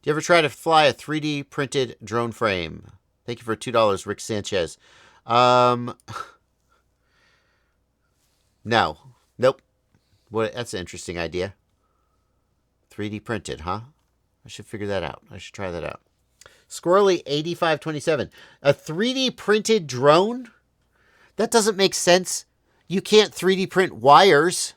Do you ever try to fly a 3D printed drone frame? Thank you for $2, Rick Sanchez. Um, no. Nope. What? That's an interesting idea. 3D printed, huh? I should figure that out. I should try that out. Squirrely8527. A 3D printed drone? That doesn't make sense. You can't 3D print wires.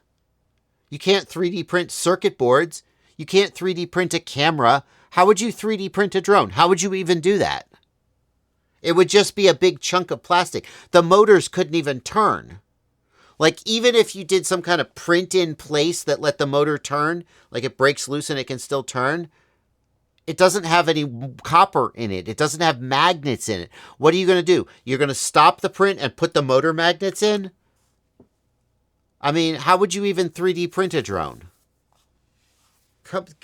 You can't 3D print circuit boards. You can't 3D print a camera. How would you 3D print a drone? How would you even do that? It would just be a big chunk of plastic. The motors couldn't even turn. Like, even if you did some kind of print in place that let the motor turn, like it breaks loose and it can still turn, it doesn't have any copper in it. It doesn't have magnets in it. What are you going to do? You're going to stop the print and put the motor magnets in? I mean, how would you even 3D print a drone?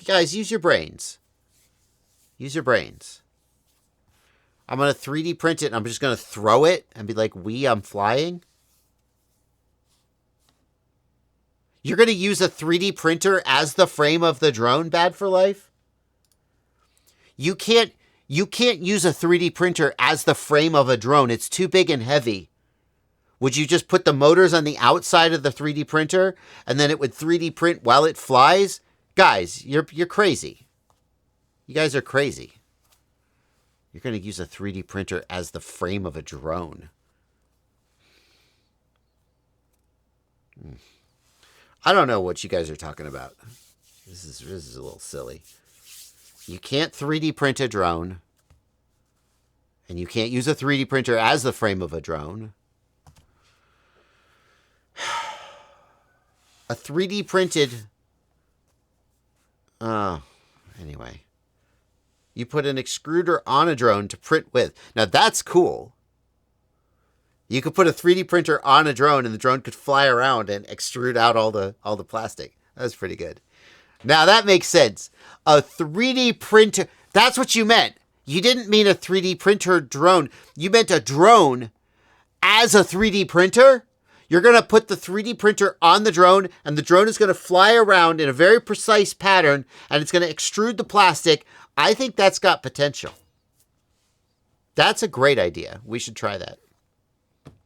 Guys, use your brains. Use your brains. I'm going to 3D print it and I'm just going to throw it and be like, I'm flying? You're going to use a 3D printer as the frame of the drone, Bad for Life? You can't use a 3D printer as the frame of a drone. It's too big and heavy. Would you just put the motors on the outside of the 3D printer and then it would 3D print while it flies? Guys, you're crazy. You guys are crazy. You're going to use a 3D printer as the frame of a drone. I don't know what you guys are talking about. This is a little silly. You can't 3D print a drone. And you can't use a 3D printer as the frame of a drone. A 3D printed... anyway. You put an extruder on a drone to print with. Now that's cool. You could put a 3D printer on a drone and the drone could fly around and extrude out all the plastic. That's pretty good. Now that makes sense. A 3D printer, that's what you meant. You didn't mean a 3D printer drone. You meant a drone as a 3D printer? You're going to put the 3D printer on the drone and the drone is going to fly around in a very precise pattern and it's going to extrude the plastic. I think that's got potential. That's a great idea. We should try that.